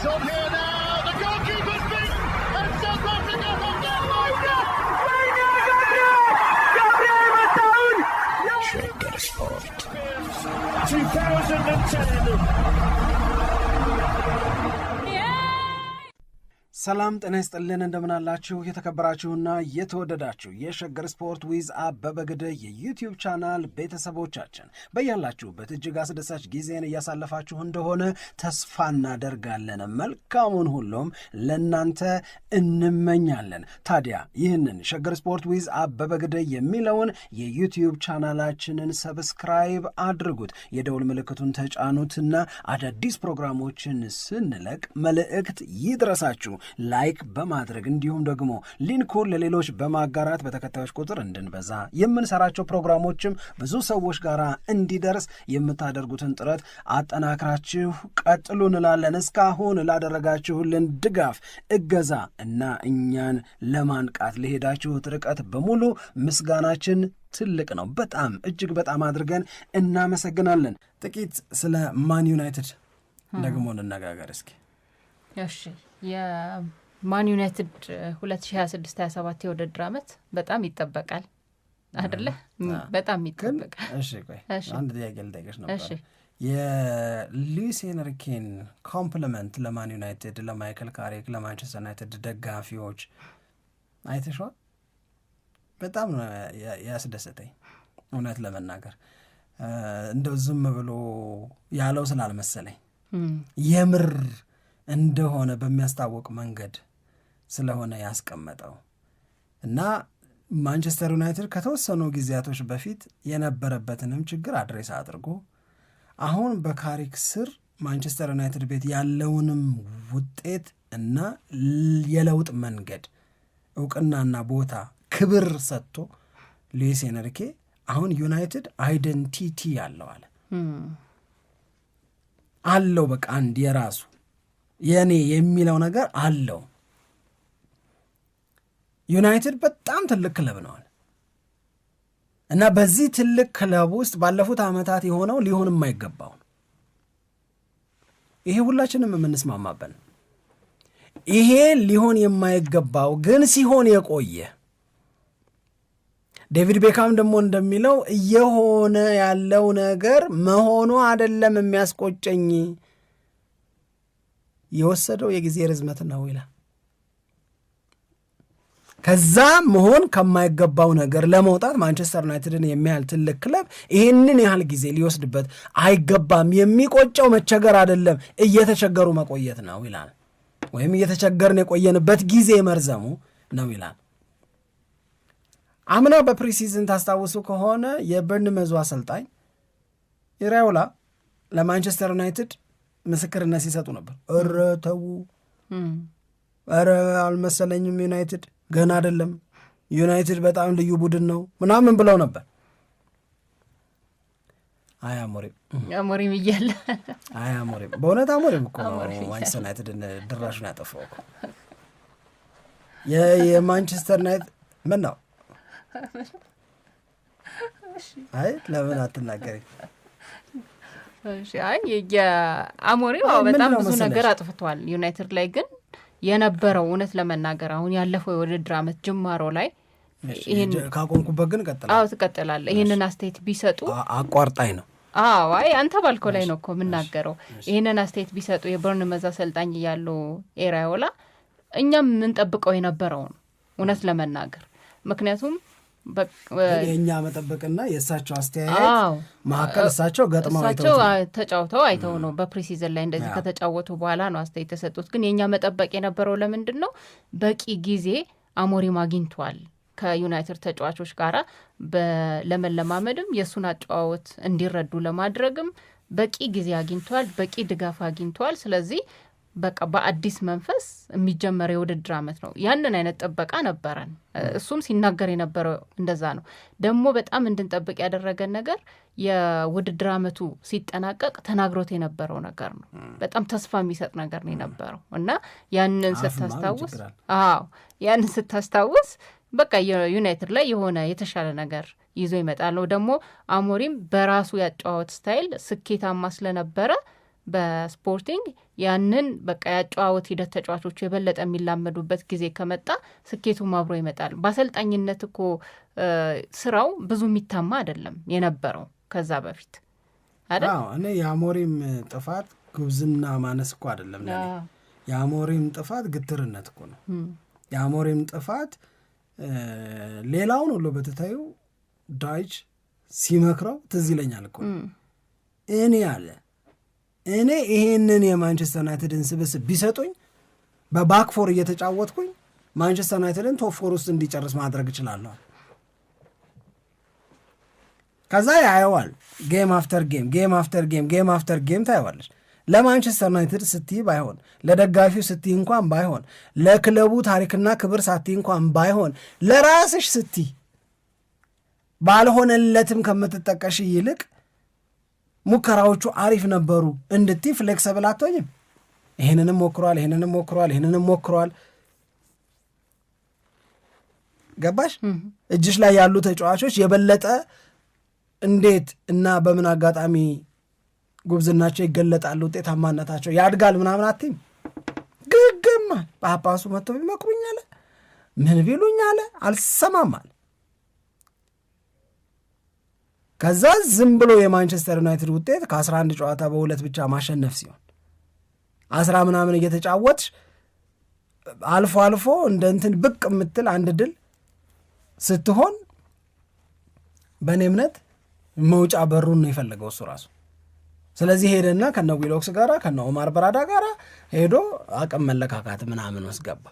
It's on here now. The goalkeeper's beat, and South Africa have got Shagger Sport 2010. ሰላም ጤና ይስጥልን እንደምናላችሁ የተከበራችሁና የተወደዳችሁ የሸገር ስፖርት ዊዝ አበበ ግደይ የዩቲዩብ ቻናል ቤተሰቦቻችን በያላችሁበት እጅግ አስደሳች ጊዜን እያሳለፋችሁ እንደሆነ ተስፋ እናደርጋለን። መልካሙን ሁሉም ለናንተ እንመኛለን። ታዲያ ይህንን ሸገር ስፖርት ዊዝ አበበ ግደይ የሚለውን የዩቲዩብ ቻናላችንን ሰብስክራይብ አድርጉት፣ የደውል ምልክቱን ተጫኑትና አዳዲስ ፕሮግራሞችን ስንለቅ መልእክት ይድረሳችሁ። ላይክ በማድረግ እንዲሁም ደግሞ ሊንኩን ለሌሎች በማጋራት በተከታዮች ቁጥር እንድንበዛ የምንሰራቸው ፕሮግራሞችም ብዙ ሰዎች ጋር እንዲደርስ የምታደርጉትን ጥረት አጠናክራችሁ ቀጥሉ እንላለን። እስካሁን ላደረጋችሁልን ድጋፍ፣ እገዛ እና እኛን ለማንቃት ለሄዳችሁት ርቀት በሙሉ ምስጋናችን ትልቅ ነው። በጣም እጅግ በጣም አድርገን እናመሰግናለን። ጥቂት ስለ ማን ዩናይትድ ደግሞ እንነጋገር እስኪ። እሺ የማን ዩናይትድ 2026-27 የውድድር ዓመት በጣም ይጠበቃል አይደለ? በጣም ይጠበቃል። እሺ ቆይ አንድ ጥያቄ ልጠይቅሽ ነበር። እሺ የሉዊስ ኤንሪኬን ኮምፕሊመንት ለማን ዩናይትድ፣ ለማይክል ካሪክ፣ ለማንቸስተር ዩናይትድ ደጋፊዎች አይተሽዋል? በጣም ነው ያስደሰተኝ እውነት ለመናገር እንደው ዝም ብሎ ያለው ስላልመሰለኝ የምር እንደሆነ በሚያስታውቅ መንገድ ስለሆነ ያስቀመጠው እና ማንቸስተር ዩናይትድ ከተወሰኑ ጊዜያቶች በፊት የነበረበትንም ችግር አድሬስ አድርጎ አሁን በካሪክ ስር ማንቸስተር ዩናይትድ ቤት ያለውንም ውጤት እና የለውጥ መንገድ እውቅናና ቦታ ክብር ሰጥቶ ሉዊስ ኤንሪኬ አሁን ዩናይትድ አይደንቲቲ አለው በቃ አንድ የራሱ የኔ የሚለው ነገር አለው። ዩናይትድ በጣም ትልቅ ክለብ ነዋል እና በዚህ ትልቅ ክለብ ውስጥ ባለፉት ዓመታት የሆነው ሊሆን የማይገባው ይሄ ሁላችንም የምንስማማበት ነው። ይሄ ሊሆን የማይገባው ግን ሲሆን የቆየ ዴቪድ ቤካም ደግሞ እንደሚለው እየሆነ ያለው ነገር መሆኑ አይደለም የሚያስቆጨኝ የወሰደው የጊዜ ርዝመት ነው ይላል። ከዛ መሆን ከማይገባው ነገር ለመውጣት ማንቸስተር ዩናይትድን የሚያህል ትልቅ ክለብ ይህንን ያህል ጊዜ ሊወስድበት አይገባም። የሚቆጨው መቸገር አይደለም እየተቸገሩ መቆየት ነው ይላል። ወይም እየተቸገርን የቆየንበት ጊዜ መርዘሙ ነው ይላል። አምና በፕሪሲዝን ታስታውሱ ከሆነ የበርንመዙ አሰልጣኝ ኢራዮላ ለማንቸስተር ዩናይትድ ምስክርነት ሲሰጡ ነበር። ኧረ ተው፣ ኧረ አልመሰለኝም፣ ዩናይትድ ገና አይደለም፣ ዩናይትድ በጣም ልዩ ቡድን ነው ምናምን ብለው ነበር። አሞሪም እያለ አሞሪም በእውነት አሞሪም እኮ ማንቸስተር ዩናይትድን ድራሹን ያጠፋው እኮ የማንቸስተር ዩናይትድ ምን ነው? አይ ለምን አትናገሪ? አሞሪም በጣም ብዙ ነገር አጥፍቷል ዩናይትድ ላይ። ግን የነበረው እውነት ለመናገር አሁን ያለፈው የውድድር ዓመት ጅማሮ ላይ ይሄን ካቆንኩበት ግን ትቀጥላለህ። ይሄንን አስተያየት ቢሰጡ አቋርጣኝ ነው። አይ አንተ ባልከው ላይ ነው እኮ የምናገረው። ይሄንን አስተያየት ቢሰጡ የበርንመዝ አሰልጣኝ ያሉ ኢራዮላ እኛም የምንጠብቀው የነበረው ነው እውነት ለመናገር። ምክንያቱም የእኛ መጠበቅና የእሳቸው አስተያየት መካከል እሳቸው ገጥመው ተጫውተው አይተው ነው በፕሪሲዝን ላይ እንደዚህ ከተጫወቱ በኋላ ነው አስተያየት የተሰጡት። ግን የእኛ መጠበቅ የነበረው ለምንድን ነው? በቂ ጊዜ አሞሪም አግኝቷል ከዩናይትድ ተጫዋቾች ጋር ለመለማመድም የእሱን አጨዋወት እንዲረዱ ለማድረግም በቂ ጊዜ አግኝቷል፣ በቂ ድጋፍ አግኝቷል። ስለዚህ በቃ በአዲስ መንፈስ የሚጀመር የውድድር ዓመት ነው። ያንን አይነት ጥበቃ ነበረን። እሱም ሲናገር የነበረው እንደዛ ነው። ደግሞ በጣም እንድንጠብቅ ያደረገን ነገር የውድድር ዓመቱ ሲጠናቀቅ ተናግሮት የነበረው ነገር ነው። በጣም ተስፋ የሚሰጥ ነገር ነው የነበረው እና ያንን ስታስታውስ በቃ ዩናይትድ ላይ የሆነ የተሻለ ነገር ይዞ ይመጣል ነው። ደግሞ አሞሪም በራሱ ያጫወት ስታይል ስኬታማ ስለነበረ በስፖርቲንግ ያንን በቃ ያጨዋወት ሂደት ተጫዋቾቹ የበለጠ የሚላመዱበት ጊዜ ከመጣ ስኬቱም አብሮ ይመጣል። በአሰልጣኝነት እኮ ስራው ብዙ የሚታማ አይደለም የነበረው ከዛ በፊት አይደል? እኔ የአሞሪም ጥፋት ጉብዝና ማነስ እኮ አይደለም ለኔ። የአሞሪም ጥፋት ግትርነት እኮ ነው። የአሞሪም ጥፋት ሌላውን ሁሉ በትታዩ ዳይች ሲመክረው ትዝ ይለኛል እኮ እኔ ይሄንን የማንቸስተር ዩናይትድን ስብስብ ቢሰጡኝ በባክፎር እየተጫወትኩኝ ማንቸስተር ዩናይትድን ቶፕ ፎር ውስጥ እንዲጨርስ ማድረግ እችላለሁ። ከዛ ያየዋል ጌም አፍተር ጌም ታየዋለች። ለማንቸስተር ዩናይትድ ስትይ ባይሆን፣ ለደጋፊው ስትይ እንኳን ባይሆን፣ ለክለቡ ታሪክና ክብር ሳትይ እንኳን ባይሆን፣ ለራስሽ ስትይ ባልሆነለትም ከምትጠቀሽ ይልቅ ሙከራዎቹ አሪፍ ነበሩ እንድትይ ፍሌክሰብል አትሆኝም። ይሄንንም ሞክሯል። ገባሽ? እጅሽ ላይ ያሉ ተጫዋቾች የበለጠ እንዴት እና በምን አጋጣሚ ጉብዝናቸው ይገለጣል፣ ውጤታማነታቸው ያድጋል ምናምን አትይም። ግግማ ጳጳሱ መጥቶ ቢመክሩኝ አለ ምን ቢሉኝ አለ አልሰማም አለ። ከዛ ዝም ብሎ የማንቸስተር ዩናይትድ ውጤት ከ11 ጨዋታ በ2 ብቻ ማሸነፍ ሲሆን 10 ምናምን እየተጫወትሽ አልፎ አልፎ እንደ እንትን ብቅ የምትል አንድ ድል ስትሆን በእኔ እምነት መውጫ በሩን ነው የፈለገው እሱ ራሱ። ስለዚህ ሄደና ከነ ዊሎክስ ጋራ ከነ ኦማር በራዳ ጋራ ሄዶ አቅም መለካካት ምናምን ውስጥ ገባ።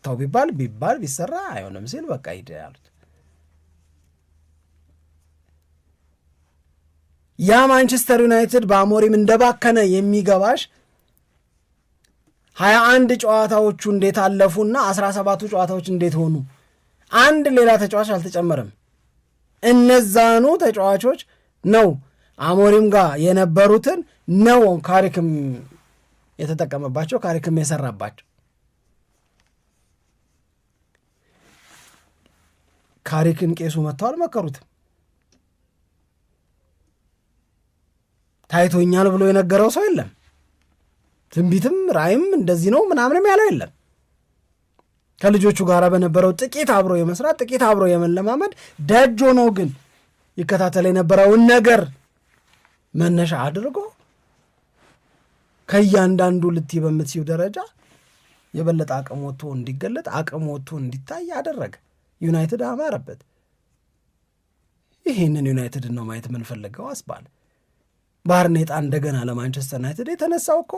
ተው ቢባል ቢሰራ አይሆንም ሲል በቃ ሂድ ያሉት። ያ ማንቸስተር ዩናይትድ በአሞሪም እንደባከነ የሚገባሽ 21 ጨዋታዎቹ እንዴት አለፉና 17ቱ ጨዋታዎች እንዴት ሆኑ? አንድ ሌላ ተጫዋች አልተጨመረም። እነዛኑ ተጫዋቾች ነው አሞሪም ጋር የነበሩትን ነው ካሪክም የተጠቀመባቸው፣ ካሪክም የሰራባቸው። ካሪክን ቄሱ መጥተው አልመከሩትም። ታይቶኛል ብሎ የነገረው ሰው የለም። ትንቢትም ራይም እንደዚህ ነው ምናምንም ያለው የለም። ከልጆቹ ጋር በነበረው ጥቂት አብሮ የመስራት ጥቂት አብሮ የመለማመድ ደጆ ነው ግን ይከታተል የነበረውን ነገር መነሻ አድርጎ ከእያንዳንዱ ልትይ በምትሲው ደረጃ የበለጠ አቅም ወጥቶ እንዲገለጥ አቅም ወጥቶ እንዲታይ አደረገ። ዩናይትድ አማረበት። ይህንን ዩናይትድ ነው ማየት የምንፈልገው አስባለ። ባርኔጣ እንደገና ለማንቸስተር ዩናይትድ የተነሳው እኮ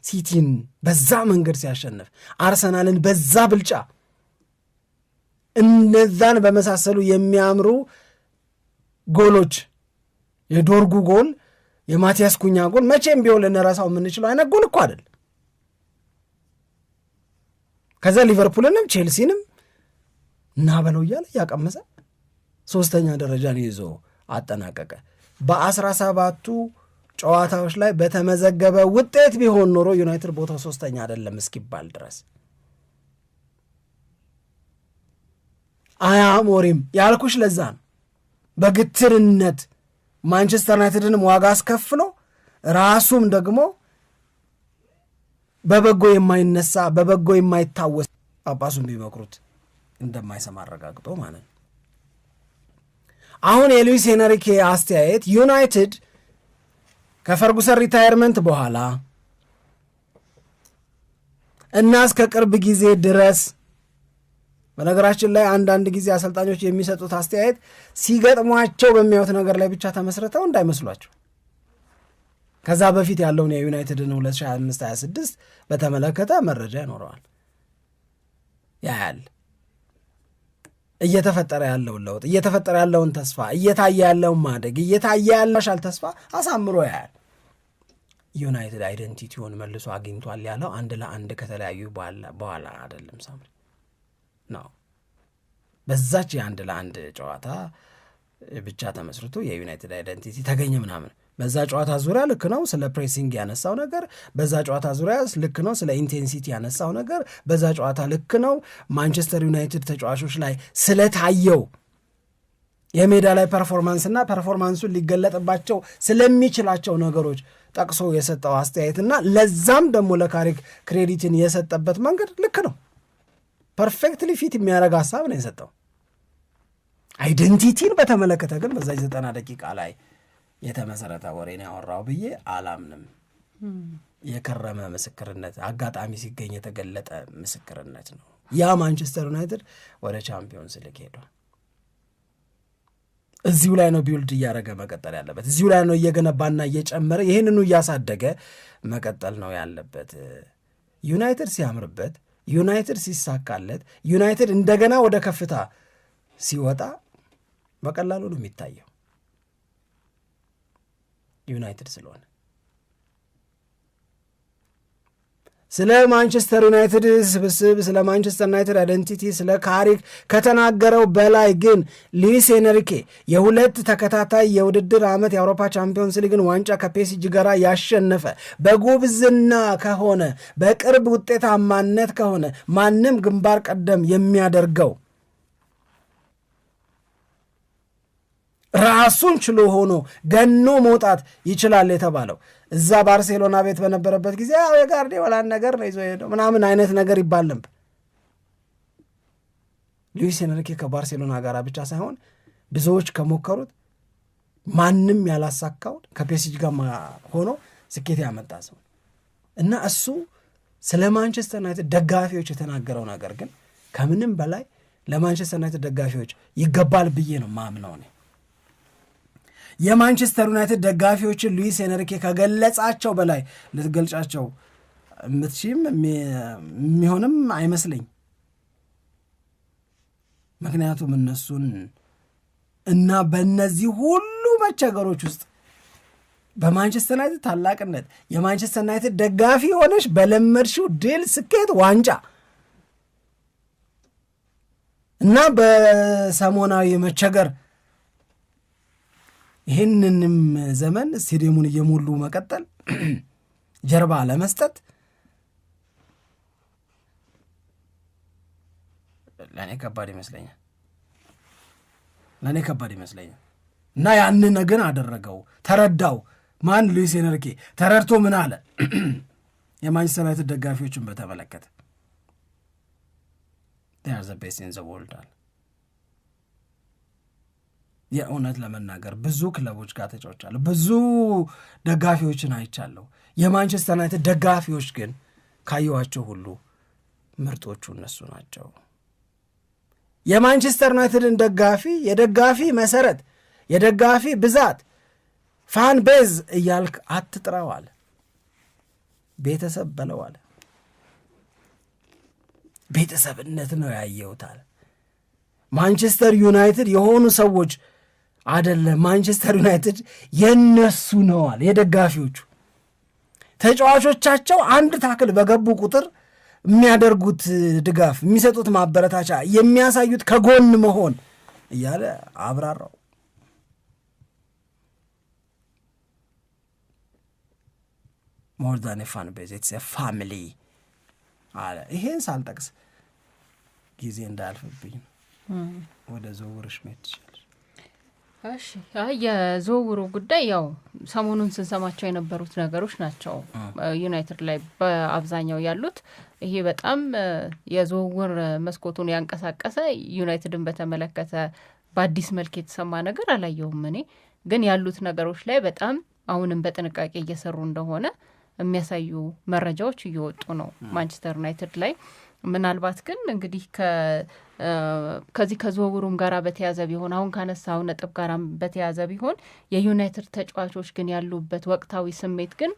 ሲቲን በዛ መንገድ ሲያሸንፍ፣ አርሰናልን በዛ ብልጫ፣ እነዛን በመሳሰሉ የሚያምሩ ጎሎች፣ የዶርጉ ጎል፣ የማቲያስ ኩኛ ጎል መቼም ቢሆን ልንረሳው የምንችለው አይነት ጎል እኮ አይደል። ከዛ ሊቨርፑልንም ቼልሲንም እና በለው እያለ ያቀመሰ 3ኛ ደረጃን ይዞ አጠናቀቀ። በ17ቱ ጨዋታዎች ላይ በተመዘገበ ውጤት ቢሆን ኖሮ ዩናይትድ ቦታው 3ኛ አይደለም እስኪባል ድረስ አያሞሪም ያልኩሽ ለዛ ነው። በግትርነት ማንቸስተር ዩናይትድንም ዋጋ አስከፍሎ ራሱም ደግሞ በበጎ የማይነሳ በበጎ የማይታወስ ጳጳሱን ቢመክሩት እንደማይሰማ አረጋግጦ ማለት ነው። አሁን የሉዊስ ሄንሪኬ አስተያየት ዩናይትድ ከፈርጉሰን ሪታየርመንት በኋላ እና እስከ ቅርብ ጊዜ ድረስ፣ በነገራችን ላይ አንዳንድ ጊዜ አሰልጣኞች የሚሰጡት አስተያየት ሲገጥሟቸው በሚያዩት ነገር ላይ ብቻ ተመስርተው እንዳይመስሏቸው፣ ከዛ በፊት ያለውን የዩናይትድን 2025-26 በተመለከተ መረጃ ይኖረዋል። ያያል እየተፈጠረ ያለውን ለውጥ፣ እየተፈጠረ ያለውን ተስፋ፣ እየታየ ያለውን ማደግ፣ እየታየ ያለሻል ተስፋ አሳምሮ ያያል። ዩናይትድ አይደንቲቲውን መልሶ አግኝቷል ያለው 1-1 ከተለያዩ በኋላ አይደለም ሳምሪ ነው። በዛች የ1-1 ጨዋታ ብቻ ተመስርቶ የዩናይትድ አይደንቲቲ ተገኘ ምናምን። በዛ ጨዋታ ዙሪያ ልክ ነው ስለ ፕሬሲንግ ያነሳው ነገር፣ በዛ ጨዋታ ዙሪያ ልክ ነው ስለ ኢንቴንሲቲ ያነሳው ነገር፣ በዛ ጨዋታ ልክ ነው ማንቸስተር ዩናይትድ ተጫዋቾች ላይ ስለታየው የሜዳ ላይ ፐርፎርማንስና ፐርፎርማንሱን ሊገለጥባቸው ስለሚችላቸው ነገሮች ጠቅሶ የሰጠው አስተያየትና ለዛም ደግሞ ለካሪክ ክሬዲትን የሰጠበት መንገድ ልክ ነው። ፐርፌክትሊ ፊት የሚያደርግ ሀሳብ ነው የሰጠው። አይደንቲቲን በተመለከተ ግን በዛ 90 ደቂቃ ላይ የተመሰረተ ወሬ ነው ያወራው ብዬ አላምንም። የከረመ ምስክርነት፣ አጋጣሚ ሲገኝ የተገለጠ ምስክርነት ነው። ያ ማንቸስተር ዩናይትድ ወደ ቻምፒዮንስ ሊግ ሄዷል። እዚሁ ላይ ነው ቢውልድ እያደረገ መቀጠል ያለበት። እዚሁ ላይ ነው እየገነባና እየጨመረ ይህንኑ እያሳደገ መቀጠል ነው ያለበት። ዩናይትድ ሲያምርበት፣ ዩናይትድ ሲሳካለት፣ ዩናይትድ እንደገና ወደ ከፍታ ሲወጣ በቀላሉ ነው የሚታየው ዩናይትድ ስለሆነ። ስለ ማንቸስተር ዩናይትድ ስብስብ፣ ስለ ማንቸስተር ዩናይትድ አይደንቲቲ፣ ስለ ካሪክ ከተናገረው በላይ ግን ሉዊስ ኤንሪኬ የሁለት ተከታታይ የውድድር ዓመት የአውሮፓ ቻምፒዮንስ ሊግን ዋንጫ ከፔሲጂ ጋር ያሸነፈ በጉብዝና ከሆነ በቅርብ ውጤታማነት ከሆነ ማንም ግንባር ቀደም የሚያደርገው ራሱን ችሎ ሆኖ ገኖ መውጣት ይችላል የተባለው እዛ ባርሴሎና ቤት በነበረበት ጊዜ የጋርዲዮላን ነገር ነው ይዞ ሄደው ምናምን አይነት ነገር ይባል ነበር። ሉዊስ ኤንሪኬ ከባርሴሎና ጋር ብቻ ሳይሆን ብዙዎች ከሞከሩት ማንም ያላሳካውን ከፔሲጂ ጋር ሆኖ ስኬት ያመጣ ሰው እና እሱ ስለ ማንቸስተር ዩናይትድ ደጋፊዎች የተናገረው ነገር ግን ከምንም በላይ ለማንቸስተር ዩናይትድ ደጋፊዎች ይገባል ብዬ ነው ማምነው ነው። የማንቸስተር ዩናይትድ ደጋፊዎችን ሉዊስ ኤንሪኬ ከገለጻቸው በላይ ልትገልጫቸው የምትችም የሚሆንም አይመስለኝ። ምክንያቱም እነሱን እና በእነዚህ ሁሉ መቸገሮች ውስጥ በማንቸስተር ዩናይትድ ታላቅነት የማንቸስተር ዩናይትድ ደጋፊ ሆነሽ በለመድሽው ድል፣ ስኬት፣ ዋንጫ እና በሰሞናዊ መቸገር ይህንንም ዘመን ስቴዲየሙን እየሞሉ መቀጠል ጀርባ ለመስጠት ለእኔ ከባድ ይመስለኛል እና ያንን ግን አደረገው፣ ተረዳው። ማን? ሉዊስ ኤንሪኬ ተረድቶ ምን አለ? የማንቸስተር ዩናይትድ ደጋፊዎችን በተመለከተ they are the best in the world አለ። የእውነት ለመናገር ብዙ ክለቦች ጋር ተጫውቻለሁ፣ ብዙ ደጋፊዎችን አይቻለሁ። የማንቸስተር ዩናይትድ ደጋፊዎች ግን ካየኋቸው ሁሉ ምርጦቹ እነሱ ናቸው። የማንቸስተር ዩናይትድን ደጋፊ የደጋፊ መሰረት፣ የደጋፊ ብዛት፣ ፋን ቤዝ እያልክ አትጥራዋል፣ ቤተሰብ በለዋል። ቤተሰብነት ነው ያየውታል። ማንቸስተር ዩናይትድ የሆኑ ሰዎች አይደለም፣ ማንቸስተር ዩናይትድ የነሱ ነዋል። የደጋፊዎቹ ተጫዋቾቻቸው አንድ ታክል በገቡ ቁጥር የሚያደርጉት ድጋፍ፣ የሚሰጡት ማበረታቻ፣ የሚያሳዩት ከጎን መሆን እያለ አብራራው። ሞር ዛን ፋን ቤዝ ኢትስ ፋሚሊ አለ። ይሄን ሳልጠቅስ ጊዜ እንዳያልፍብኝ ወደ ዝውውርሽ መሄድ ትችላለሽ። እሺ፣ የዝውውሩ ጉዳይ ያው ሰሞኑን ስንሰማቸው የነበሩት ነገሮች ናቸው ዩናይትድ ላይ በአብዛኛው ያሉት። ይሄ በጣም የዝውውር መስኮቱን ያንቀሳቀሰ ዩናይትድን በተመለከተ በአዲስ መልክ የተሰማ ነገር አላየውም። እኔ ግን ያሉት ነገሮች ላይ በጣም አሁንም በጥንቃቄ እየሰሩ እንደሆነ የሚያሳዩ መረጃዎች እየወጡ ነው ማንቸስተር ዩናይትድ ላይ። ምናልባት ግን እንግዲህ ከዚህ ከዝውውሩም ጋር በተያዘ ቢሆን አሁን ካነሳው ነጥብ ጋር በተያዘ ቢሆን የዩናይትድ ተጫዋቾች ግን ያሉበት ወቅታዊ ስሜት ግን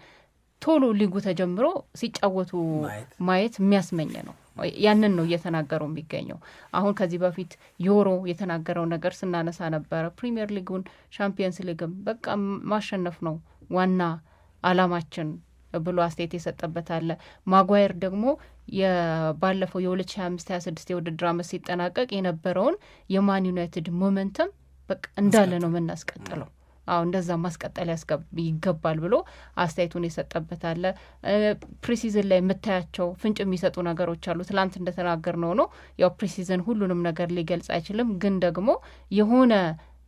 ቶሎ ሊጉ ተጀምሮ ሲጫወቱ ማየት የሚያስመኝ ነው። ያንን ነው እየተናገሩ የሚገኘው። አሁን ከዚህ በፊት ዮሮ የተናገረው ነገር ስናነሳ ነበረ። ፕሪሚየር ሊጉን ሻምፒየንስ ሊግም በቃ ማሸነፍ ነው ዋና አላማችን ብሎ አስተያየት የሰጠበት አለ። ማጓየር ደግሞ ባለፈው የ2025-26 የውድድር ዓመት ሲጠናቀቅ የነበረውን የማን ዩናይትድ ሞመንተም በቃ እንዳለ ነው የምናስቀጥለው፣ እንደዛ ማስቀጠል ይገባል ብሎ አስተያየቱን የሰጠበት አለ። ፕሪሲዝን ላይ የምታያቸው ፍንጭ የሚሰጡ ነገሮች አሉ። ትላንት እንደተናገር ነው ያው ፕሪሲዝን ሁሉንም ነገር ሊገልጽ አይችልም፣ ግን ደግሞ የሆነ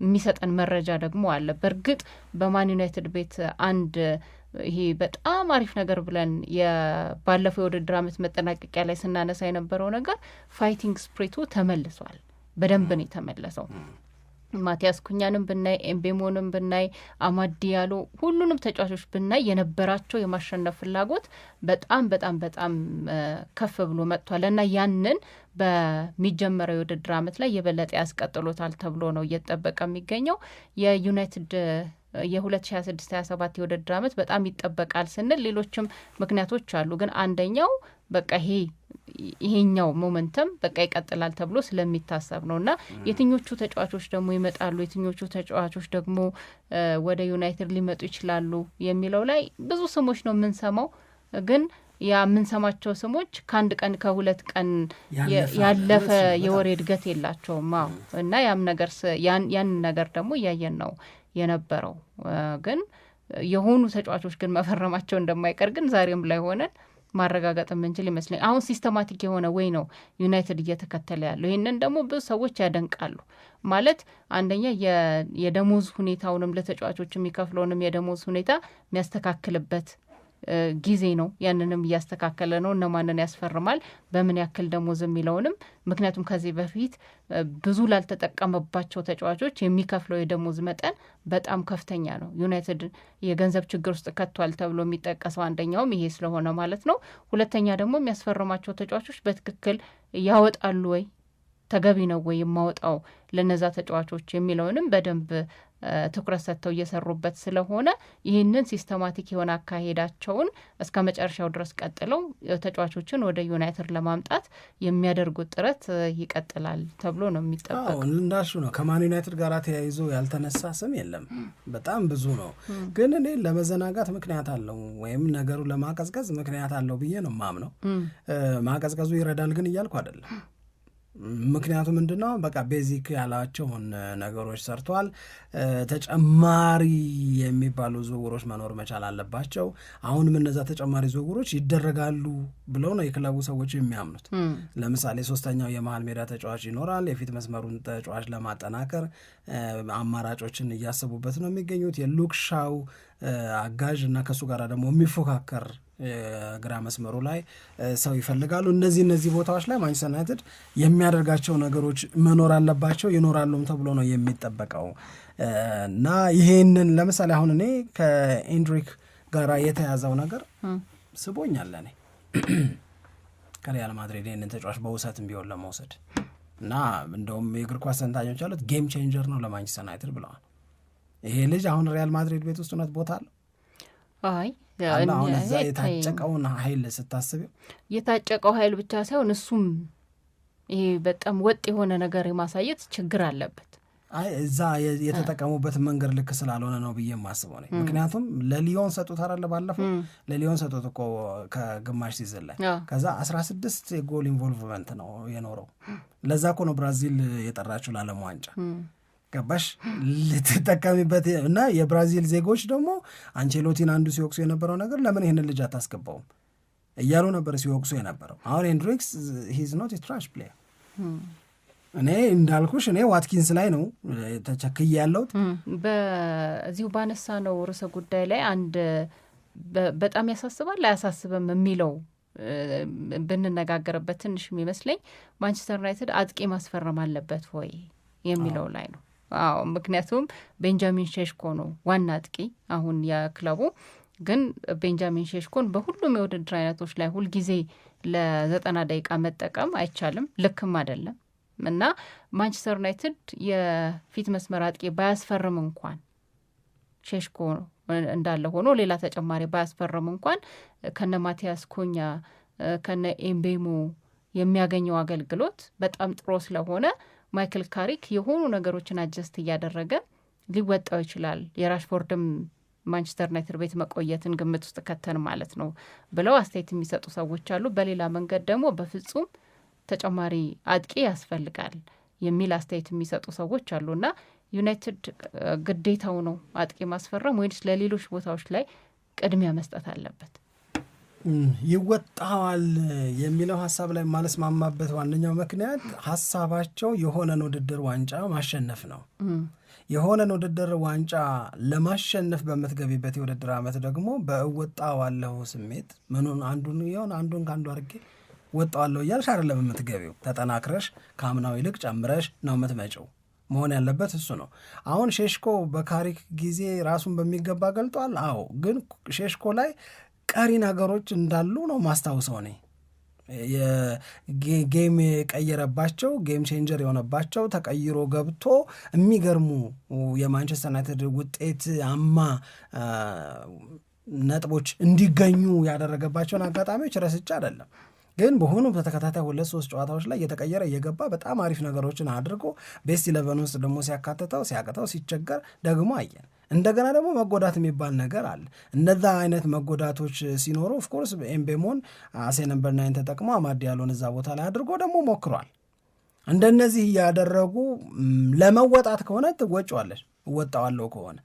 የሚሰጠን መረጃ ደግሞ አለ። በእርግጥ በማን ዩናይትድ ቤት አንድ ይሄ በጣም አሪፍ ነገር ብለን ባለፈው የውድድር ዓመት መጠናቀቂያ ላይ ስናነሳ የነበረው ነገር ፋይቲንግ ስፕሪቱ ተመልሷል። በደንብ ነው የተመለሰው። ማቲያስ ኩኛንም ብናይ ኤምቤሞንም ብናይ አማድ ዲያሎ ሁሉንም ተጫዋቾች ብናይ የነበራቸው የማሸነፍ ፍላጎት በጣም በጣም በጣም ከፍ ብሎ መጥቷል እና ያንን በሚጀመረው የውድድር ዓመት ላይ የበለጠ ያስቀጥሎታል ተብሎ ነው እየተጠበቀ የሚገኘው። የዩናይትድ የ2026-27 የውድድር ዓመት በጣም ይጠበቃል ስንል ሌሎችም ምክንያቶች አሉ። ግን አንደኛው በቃ ይሄኛው ሞመንተም በቃ ይቀጥላል ተብሎ ስለሚታሰብ ነው እና የትኞቹ ተጫዋቾች ደግሞ ይመጣሉ፣ የትኞቹ ተጫዋቾች ደግሞ ወደ ዩናይትድ ሊመጡ ይችላሉ የሚለው ላይ ብዙ ስሞች ነው የምንሰማው። ግን ያ የምንሰማቸው ስሞች ከአንድ ቀን ከሁለት ቀን ያለፈ የወሬ እድገት የላቸውም እና ያን ነገር ደግሞ እያየን ነው የነበረው። ግን የሆኑ ተጫዋቾች ግን መፈረማቸው እንደማይቀር ግን ዛሬም ላይ ሆነን ማረጋገጥ የምንችል ይመስለኝ። አሁን ሲስተማቲክ የሆነ ወይ ነው ዩናይትድ እየተከተለ ያለው። ይህንን ደግሞ ብዙ ሰዎች ያደንቃሉ። ማለት አንደኛ የደሞዝ ሁኔታውንም ለተጫዋቾች የሚከፍለውንም የደሞዝ ሁኔታ የሚያስተካክልበት ጊዜ ነው። ያንንም እያስተካከለ ነው። እነማንን ያስፈርማል፣ በምን ያክል ደሞዝ የሚለውንም። ምክንያቱም ከዚህ በፊት ብዙ ላልተጠቀመባቸው ተጫዋቾች የሚከፍለው የደሞዝ መጠን በጣም ከፍተኛ ነው። ዩናይትድ የገንዘብ ችግር ውስጥ ከቷል ተብሎ የሚጠቀሰው አንደኛውም ይሄ ስለሆነ ማለት ነው። ሁለተኛ ደግሞ የሚያስፈርማቸው ተጫዋቾች በትክክል ያወጣሉ ወይ፣ ተገቢ ነው ወይ የማወጣው ለነዛ ተጫዋቾች የሚለውንም በደንብ ትኩረት ሰጥተው እየሰሩበት ስለሆነ ይህንን ሲስተማቲክ የሆነ አካሄዳቸውን እስከ መጨረሻው ድረስ ቀጥለው ተጫዋቾችን ወደ ዩናይትድ ለማምጣት የሚያደርጉት ጥረት ይቀጥላል ተብሎ ነው የሚጠበቀው። እንዳልሹ ነው። ከማን ዩናይትድ ጋር ተያይዞ ያልተነሳ ስም የለም፣ በጣም ብዙ ነው። ግን እኔ ለመዘናጋት ምክንያት አለው ወይም ነገሩ ለማቀዝቀዝ ምክንያት አለው ብዬ ነው ማምነው። ማቀዝቀዙ ይረዳል ግን እያልኩ አይደለም። ምክንያቱ ምንድነው? በቃ ቤዚክ ያላቸውን ነገሮች ሰርቷል። ተጨማሪ የሚባሉ ዝውውሮች መኖር መቻል አለባቸው። አሁንም እነዛ ተጨማሪ ዝውውሮች ይደረጋሉ ብለው ነው የክለቡ ሰዎች የሚያምኑት። ለምሳሌ ሶስተኛው የመሀል ሜዳ ተጫዋች ይኖራል። የፊት መስመሩን ተጫዋች ለማጠናከር አማራጮችን እያሰቡበት ነው የሚገኙት። የሉክ ሻው አጋዥ እና ከሱ ጋር ደግሞ የሚፎካከር ግራ መስመሩ ላይ ሰው ይፈልጋሉ። እነዚህ ቦታዎች ላይ ማንቸስተር ዩናይትድ የሚያደርጋቸው ነገሮች መኖር አለባቸው፣ ይኖራሉም ተብሎ ነው የሚጠበቀው እና ይሄንን ለምሳሌ አሁን እኔ ከኤንድሪክ ጋር የተያዘው ነገር ስቦኛል። እኔ ከሪያል ማድሪድ ይህንን ተጫዋች በውሰትም ቢሆን ለመውሰድ እና እንደውም የእግር ኳስ ተንታኞች ያሉት ጌም ቼንጀር ነው ለማንቸስተር ዩናይትድ ብለዋል። ይሄ ልጅ አሁን ሪያል ማድሪድ ቤት ውስጥ እውነት ቦታ አለው? አሁን እዛ የታጨቀውን ኃይል ስታስቢው የታጨቀው ኃይል ብቻ ሳይሆን እሱም ይሄ በጣም ወጥ የሆነ ነገር የማሳየት ችግር አለበት። እዛ የተጠቀሙበት መንገድ ልክ ስላልሆነ ነው ብዬ የማስበው ነኝ። ምክንያቱም ለሊዮን ሰጡት አይደለ? ባለፈው ለሊዮን ሰጡት እኮ ከግማሽ ሲዝን ላይ ከዛ 16 የጎል ኢንቮልቭመንት ነው የኖረው። ለዛ እኮ ነው ብራዚል የጠራችው ለዓለም ዋንጫ። ገባሽ? ልትጠቀሚበት እና የብራዚል ዜጎች ደግሞ አንቼሎቲን አንዱ ሲወቅሱ የነበረው ነገር ለምን ይህንን ልጅ አታስገባውም እያሉ ነበር ሲወቅሱ የነበረው። አሁን ሄንድሪክስ ሂዝ ኖት ትራሽ ፕሌየር። እኔ እንዳልኩሽ እኔ ዋትኪንስ ላይ ነው ተቸክዬ ያለሁት። በዚሁ ባነሳ ነው ርዕሰ ጉዳይ ላይ አንድ በጣም ያሳስባል አያሳስብም የሚለው ብንነጋገርበት ትንሽ የሚመስለኝ ማንቸስተር ዩናይትድ አጥቂ ማስፈረም አለበት ወይ የሚለው ላይ ነው። ምክንያቱም ቤንጃሚን ሼሽኮ ነው ዋና አጥቂ አሁን የክለቡ። ግን ቤንጃሚን ሼሽኮን በሁሉም የውድድር አይነቶች ላይ ሁልጊዜ ለ90 ደቂቃ መጠቀም አይቻልም፣ ልክም አይደለም እና ማንቸስተር ዩናይትድ የፊት መስመር አጥቂ ባያስፈርም እንኳን ሼሽኮ እንዳለ ሆኖ ሌላ ተጨማሪ ባያስፈርም እንኳን ከነ ማቲያስ ኩኛ ከነ ኤምቤሞ የሚያገኘው አገልግሎት በጣም ጥሩ ስለሆነ ማይክል ካሪክ የሆኑ ነገሮችን አጀስት እያደረገ ሊወጣው ይችላል። የራሽፎርድም ማንቸስተር ዩናይትድ ቤት መቆየትን ግምት ውስጥ ከተን ማለት ነው ብለው አስተያየት የሚሰጡ ሰዎች አሉ። በሌላ መንገድ ደግሞ በፍጹም ተጨማሪ አጥቂ ያስፈልጋል የሚል አስተያየት የሚሰጡ ሰዎች አሉና ዩናይትድ ግዴታው ነው አጥቂ ማስፈረም ወይስ ለሌሎች ቦታዎች ላይ ቅድሚያ መስጠት አለበት? ይወጣዋል የሚለው ሀሳብ ላይ ማለስማማበት ዋነኛው ምክንያት ሀሳባቸው የሆነን ውድድር ዋንጫ ማሸነፍ ነው። የሆነን ውድድር ዋንጫ ለማሸነፍ በምትገቢበት የውድድር ዓመት ደግሞ በእወጣዋለሁ ስሜት ምኑን አንዱን ከአንዱ አድርጌ ወጣዋለሁ እያልሽ አይደለም የምትገቢው። ተጠናክረሽ ከአምናው ይልቅ ጨምረሽ ነው የምትመጪው። መሆን ያለበት እሱ ነው። አሁን ሼሽኮ በካሪክ ጊዜ ራሱን በሚገባ ገልጧል። አዎ፣ ግን ሼሽኮ ላይ ቀሪ ነገሮች እንዳሉ ነው ማስታውሰው እኔ የጌም የቀየረባቸው ጌም ቼንጀር የሆነባቸው ተቀይሮ ገብቶ የሚገርሙ የማንቸስተር ዩናይትድ ውጤት አማ ነጥቦች እንዲገኙ ያደረገባቸውን አጋጣሚዎች ረስቼ አይደለም፣ ግን በሆኑ በተከታታይ 2-3 ጨዋታዎች ላይ እየተቀየረ እየገባ በጣም አሪፍ ነገሮችን አድርጎ ቤስት 11 ውስጥ ደግሞ ሲያካትተው ሲያቅተው ሲቸገር ደግሞ አየን። እንደገና ደግሞ መጎዳት የሚባል ነገር አለ። እነዛ አይነት መጎዳቶች ሲኖሩ ኦፍኮርስ ኤምቤሞን አሴ ነምበር 9 ተጠቅሞ አማድ ዲያሎን እዛ ቦታ ላይ አድርጎ ደግሞ ሞክሯል። እንደነዚህ እያደረጉ ለመወጣት ከሆነ ትወጪዋለሽ። እወጣዋለሁ ከሆነ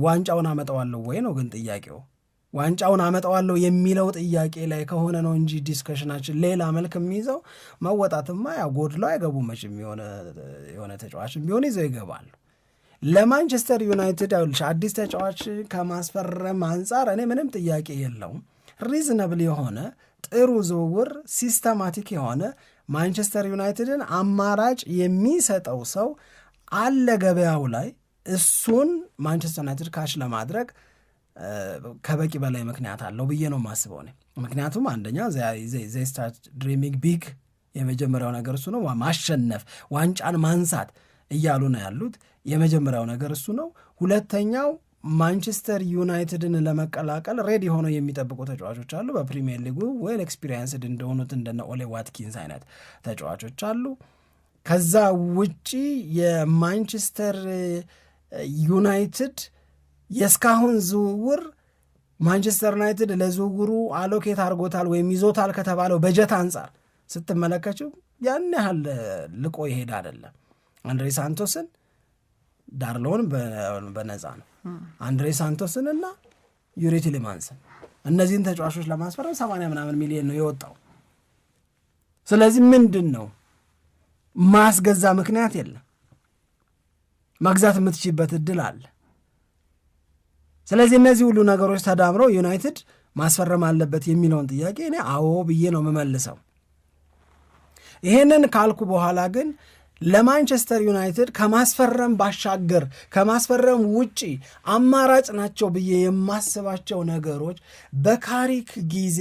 ዋንጫውን አመጣዋለሁ ወይ ነው ግን ጥያቄው። ዋንጫውን አመጣዋለሁ የሚለው ጥያቄ ላይ ከሆነ ነው እንጂ ዲስከሽናችን ሌላ መልክ የሚይዘው መወጣትማ ያው ጎድለው አይገቡም መቼም የሆነ ተጫዋችን ቢሆን ይዘው ይገባሉ። ለማንቸስተር ዩናይትድ አዲስ ተጫዋች ከማስፈረም አንጻር እኔ ምንም ጥያቄ የለውም። ሪዝነብል የሆነ ጥሩ ዝውውር ሲስተማቲክ የሆነ ማንቸስተር ዩናይትድን አማራጭ የሚሰጠው ሰው አለ ገበያው ላይ። እሱን ማንቸስተር ዩናይትድ ካሽ ለማድረግ ከበቂ በላይ ምክንያት አለው ብዬ ነው የማስበው እኔ። ምክንያቱም አንደኛ ዘይ ስታርት ድሪሚንግ ቢግ፣ የመጀመሪያው ነገር እሱ ነው። ማሸነፍ፣ ዋንጫን ማንሳት እያሉ ነው ያሉት። የመጀመሪያው ነገር እሱ ነው። ሁለተኛው ማንቸስተር ዩናይትድን ለመቀላቀል ሬዲ ሆነው የሚጠብቁ ተጫዋቾች አሉ። በፕሪሚየር ሊጉ ዌል ኤክስፒሪየንስድ እንደሆኑት እንደነ ኦሌ ዋትኪንስ አይነት ተጫዋቾች አሉ። ከዛ ውጪ የማንቸስተር ዩናይትድ የእስካሁን ዝውውር ማንቸስተር ዩናይትድ ለዝውውሩ አሎኬት አድርጎታል ወይም ይዞታል ከተባለው በጀት አንጻር ስትመለከችው ያን ያህል ልቆ ይሄድ አይደለም። አንድሬ ሳንቶስን ዳርሎን በነፃ ነው። አንድሬ ሳንቶስን እና ዩሪ ቲሌማንስን እነዚህን ተጫዋቾች ለማስፈረም 80 ምናምን ሚሊዮን ነው የወጣው። ስለዚህ ምንድን ነው ማስገዛ ምክንያት የለም። መግዛት የምትችይበት እድል አለ። ስለዚህ እነዚህ ሁሉ ነገሮች ተዳምረው ዩናይትድ ማስፈረም አለበት የሚለውን ጥያቄ እኔ አዎ ብዬ ነው የምመልሰው። ይሄንን ካልኩ በኋላ ግን ለማንቸስተር ዩናይትድ ከማስፈረም ባሻገር ከማስፈረም ውጪ አማራጭ ናቸው ብዬ የማስባቸው ነገሮች በካሪክ ጊዜ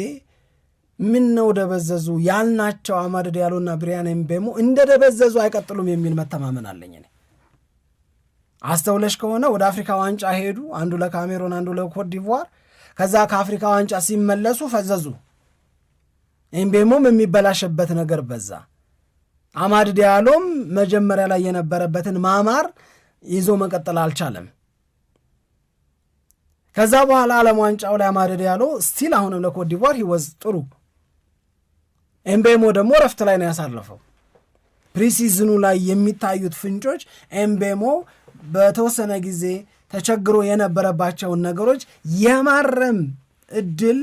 ምን ነው ደበዘዙ ያልናቸው አማድ ዲያሎና ብሪያን ኤምቤሞ እንደ ደበዘዙ አይቀጥሉም የሚል መተማመን አለኝ እኔ። አስተውለሽ ከሆነ ወደ አፍሪካ ዋንጫ ሄዱ፣ አንዱ ለካሜሮን አንዱ ለኮት ዲቯር። ከዛ ከአፍሪካ ዋንጫ ሲመለሱ ፈዘዙ። ኤምቤሞም የሚበላሽበት ነገር በዛ። አማድ ዲያሎም መጀመሪያ ላይ የነበረበትን ማማር ይዞ መቀጠል አልቻለም። ከዛ በኋላ ዓለም ዋንጫው ላይ አማድ ዲያሎ ስቲል አሁንም ለኮት ዲቯር ሂወዝ ጥሩ። ኤምቤሞ ደግሞ ረፍት ላይ ነው ያሳለፈው። ፕሪሲዝኑ ላይ የሚታዩት ፍንጮች ኤምቤሞ በተወሰነ ጊዜ ተቸግሮ የነበረባቸውን ነገሮች የማረም እድል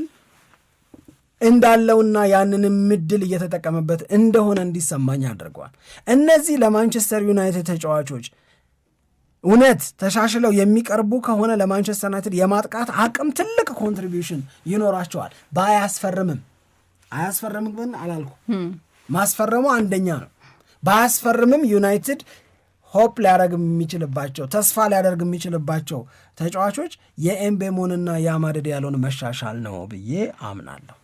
እንዳለውና ያንንም እድል እየተጠቀመበት እንደሆነ እንዲሰማኝ አድርገዋል። እነዚህ ለማንቸስተር ዩናይትድ ተጫዋቾች እውነት ተሻሽለው የሚቀርቡ ከሆነ ለማንቸስተር ዩናይትድ የማጥቃት አቅም ትልቅ ኮንትሪቢዩሽን ይኖራቸዋል። አያስፈርምም ግን አላልኩ። ማስፈረሙ አንደኛ ነው። ባያስፈርምም ዩናይትድ ሆፕ ሊያደርግ የሚችልባቸው ተስፋ ሊያደርግ የሚችልባቸው ተጫዋቾች የኤምቤሞንና የአማድ ዲያሎን መሻሻል ነው ብዬ አምናለሁ።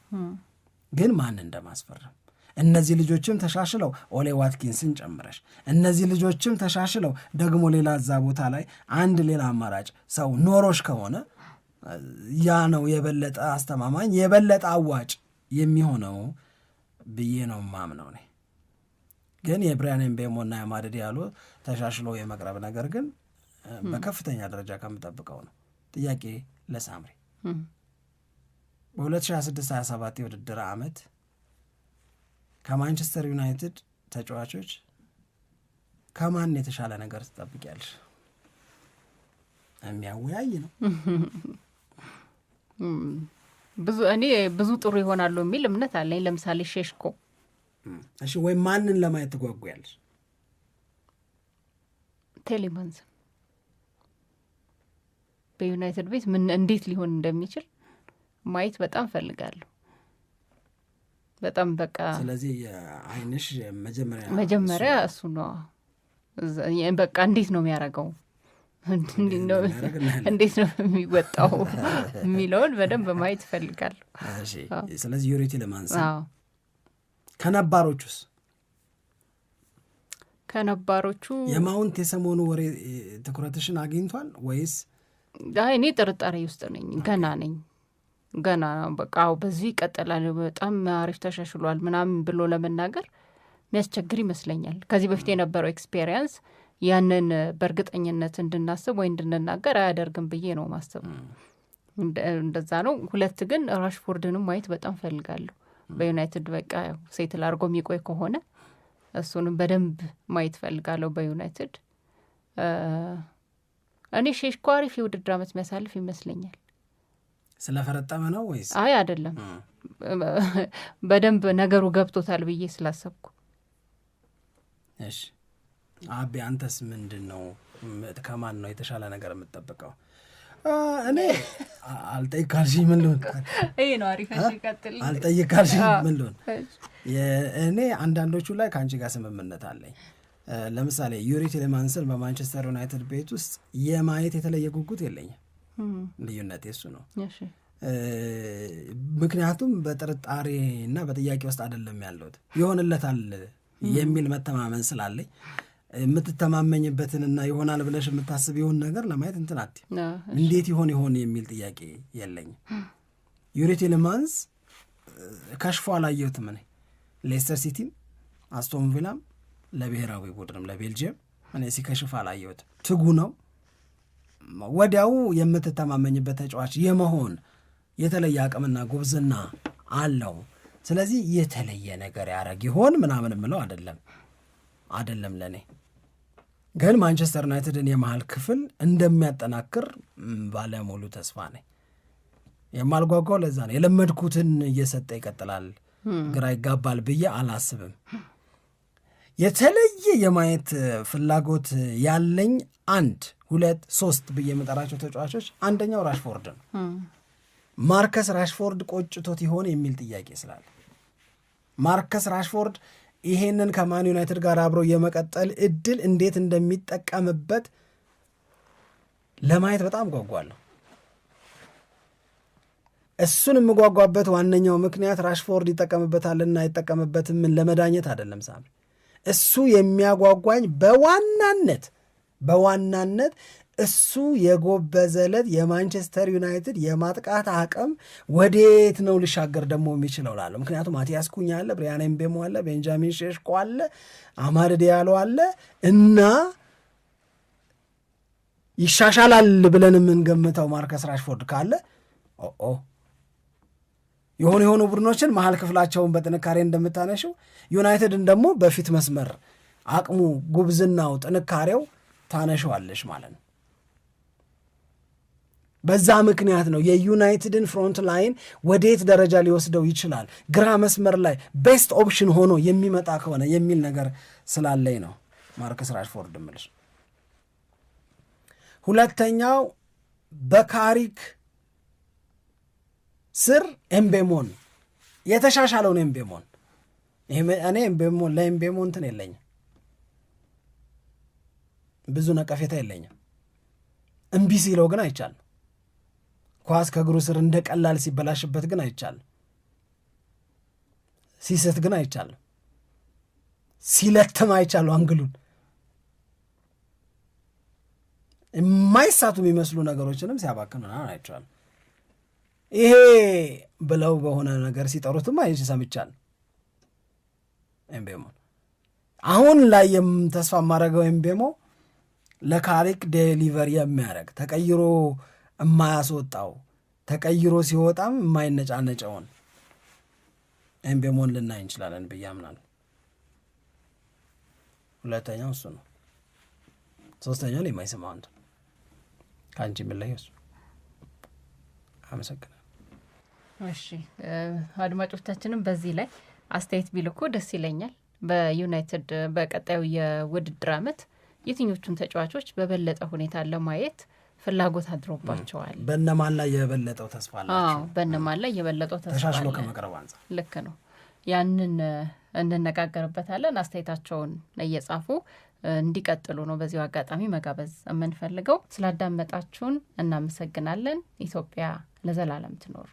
ግን ማን እንደማስፈረም እነዚህ ልጆችም ተሻሽለው ኦሌ ዋትኪንስን ጨምረሽ እነዚህ ልጆችም ተሻሽለው ደግሞ ሌላ እዛ ቦታ ላይ አንድ ሌላ አማራጭ ሰው ኖሮሽ ከሆነ ያ ነው የበለጠ አስተማማኝ የበለጠ አዋጭ የሚሆነው ብዬ ነው ማምነው ነኝ። ግን የብሪያን ኤምቤሞና የአማድ ዲያሎ ተሻሽሎ የመቅረብ ነገር ግን በከፍተኛ ደረጃ ከምጠብቀው ነው። ጥያቄ ለሳምሪ በ2026-27 የውድድር ዓመት ከማንቸስተር ዩናይትድ ተጫዋቾች ከማን የተሻለ ነገር ትጠብቂያለሽ? የሚያወያይ ነው። ብዙ ጥሩ ይሆናሉ የሚል እምነት አለኝ። ለምሳሌ ሼሽኮ። እሺ፣ ወይ ማንን ለማየት ትጓጓያለሽ? ቴሌማንስ በዩናይትድ ቤት ምን እንዴት ሊሆን እንደሚችል ማየት በጣም ፈልጋለሁ። በጣም በቃ ስለዚህ አይንሽ መጀመሪያ እሱ ነው በቃ እንዴት ነው የሚያደርገው እንዴት ነው የሚወጣው የሚለውን በደንብ ማየት ፈልጋለሁ። ስለዚህ ዩሪ ቲለማንስ ከነባሮቹስ የማውንት የሰሞኑ ወሬ ትኩረትሽን አግኝቷል ወይስ? እኔ ጥርጣሬ ውስጥ ነኝ። ገና በቃ በዚህ ይቀጥላል በጣም አሪፍ ተሻሽሏል ምናምን ብሎ ለመናገር የሚያስቸግር ይመስለኛል። ከዚህ በፊት የነበረው ኤክስፔሪየንስ ያንን በእርግጠኝነት እንድናስብ ወይ እንድንናገር አያደርግም ብዬ ነው ማሰብ። እንደዛ ነው። ሁለት ግን ራሽፎርድንም ማየት በጣም ፈልጋለሁ በዩናይትድ በቃ ሴትል አድርጎ የሚቆይ ከሆነ እሱንም በደንብ ማየት ፈልጋለሁ በዩናይትድ። እኔ ሼሽኮ አሪፍ የውድድር ዓመት የሚያሳልፍ ይመስለኛል። ስለፈረጠመ ነው ወይስ? አይ አይደለም፣ በደንብ ነገሩ ገብቶታል ብዬ ስላሰብኩ። እሺ አቢ አንተስ ምንድን ነው ከማን ነው የተሻለ ነገር የምትጠብቀው? እኔ አልጠይቃልሽኝ ምን ልሆን? ይሄ ነው አሪፍ። እሺ ቀጥል። አልጠይቃልሽኝ ምን ልሆን? እኔ አንዳንዶቹ ላይ ከአንቺ ጋር ስምምነት አለኝ። ለምሳሌ ዩሪ ቲለማንስን በማንቸስተር ዩናይትድ ቤት ውስጥ የማየት የተለየ ጉጉት የለኝም። ልዩነት የሱ ነው። ምክንያቱም በጥርጣሬ እና በጥያቄ ውስጥ አይደለም ያለሁት፣ ይሆንለታል የሚል መተማመን ስላለኝ የምትተማመኝበትንና ይሆናል ብለሽ የምታስቢውን ነገር ለማየት እንትናት እንዴት ይሆን የሚል ጥያቄ የለኝም። ዩሪ ቲለማንስ ከሽፎ አላየሁትም። እኔ ሌስተር ሲቲም አስቶን ቪላም ለብሔራዊ ቡድንም ለቤልጅየም እኔ ሲከሽፍ አላየሁትም። ትጉ ነው። ወዲያው የምትተማመኝበት ተጫዋች የመሆን የተለየ አቅምና ጉብዝና አለው። ስለዚህ የተለየ ነገር ያደረግ ይሆን ምናምን ምለው አይደለም። ለእኔ ግን ማንቸስተር ዩናይትድን የመሃል ክፍል እንደሚያጠናክር ባለሙሉ ተስፋ ነኝ። የማልጓጓው ለዛ ነው። የለመድኩትን እየሰጠ ይቀጥላል፣ ግራ ይጋባል ብዬ አላስብም። የተለየ የማየት ፍላጎት ያለኝ 1 2 3 ብዬ የምጠራቸው ተጫዋቾች አንደኛው ራሽፎርድ ነው። ማርከስ ራሽፎርድ ቆጭቶት ይሆን የሚል ጥያቄ ስላለ ማርከስ ራሽፎርድ ይሄንን ከማን ዩናይትድ ጋር አብሮ የመቀጠል እድል እንዴት እንደሚጠቀምበት ለማየት በጣም ጓጓለሁ። እሱን የምጓጓበት ዋነኛው ምክንያት ራሽፎርድ ይጠቀምበታልና አይጠቀምበትም ምን ለመዳኘት አይደለም። ሳሚ እሱ የሚያጓጓኝ በዋናነት እሱ የጎበዘለት የማንቸስተር ዩናይትድ የማጥቃት አቅም ወዴት ነው ልሻገር ደግሞ የሚችለው ላለ። ምክንያቱም ማቲያስ ኩኛ አለ፣ ብሪያን ኤምቤሞ አለ፣ ቤንጃሚን ሼሽኮ አለ፣ አማድ ዲያሎ አለ እና ይሻሻላል ብለን የምንገምተው ማርከስ ራሽፎርድ ካለ የሆኑ ቡድኖችን መሀል ክፍላቸውን በጥንካሬ እንደምታነሽው ዩናይትድን ደግሞ በፊት መስመር አቅሙ፣ ጉብዝናው፣ ጥንካሬው ታነሸዋለሽ ማለት ነው። በዛ ምክንያት ነው የዩናይትድን ፍሮንት ላይን ወዴት ደረጃ ሊወስደው ይችላል፣ ግራ መስመር ላይ ቤስት ኦፕሽን ሆኖ የሚመጣ ከሆነ የሚል ነገር ስላለኝ ነው ማርከስ ራሽፎርድ ምልሽ። ሁለተኛው በካሪክ ስር ኤምቤሞን የተሻሻለውን ኤምቤሞን እኔ ለኤምቤሞ እንትን የለኝም፣ ብዙ ነቀፌታ የለኝም። እምቢ ሲለው ግን አይቻልም። ኳስ ከእግሩ ስር እንደ ቀላል ሲበላሽበት ግን አይቻልም። ሲስት ግን አይቻልም። ሲለትም አይቻሉ አንግሉን የማይሳቱ የሚመስሉ ነገሮችንም ሲያባክን አይቻልም። ይሄ ብለው በሆነ ነገር ሲጠሩትም አይች ሰምቻል። ኤምቤሞ አሁን ላይ ተስፋ የማደርገው ኤምቤሞ ለካሪክ ዴሊቨር የሚያደርግ ተቀይሮ የማያስወጣው ተቀይሮ ሲወጣም የማይነጫነጨውን ኤምቤሞን ልናይ እንችላለን ብዬ አምናለሁ። ሁለተኛው እሱ ነው። ሶስተኛው የማይሰማው አንተ ከአንቺ የምለየው እሱ። አመሰግናለሁ። እሺ አድማጮቻችንም በዚህ ላይ አስተያየት ቢልኩ ደስ ይለኛል። በዩናይትድ በቀጣዩ የውድድር ዓመት የትኞቹን ተጫዋቾች በበለጠ ሁኔታ ለማየት ፍላጎት አድሮባቸዋል። በእነማን ላይ የበለጠው ተስፋ አላቸው? በእነማን ላይ የበለጠው ተስፋ ተሻሽሎ ከመቅረብ አንጻር ልክ ነው። ያንን እንነጋገርበታለን። አስተያየታቸውን እየጻፉ እንዲቀጥሉ ነው በዚሁ አጋጣሚ መጋበዝ የምንፈልገው። ስላዳመጣችሁን እናመሰግናለን። ኢትዮጵያ ለዘላለም ትኖር።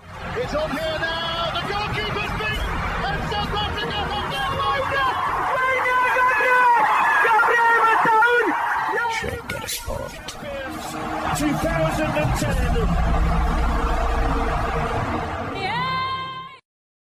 Shake Sport 2010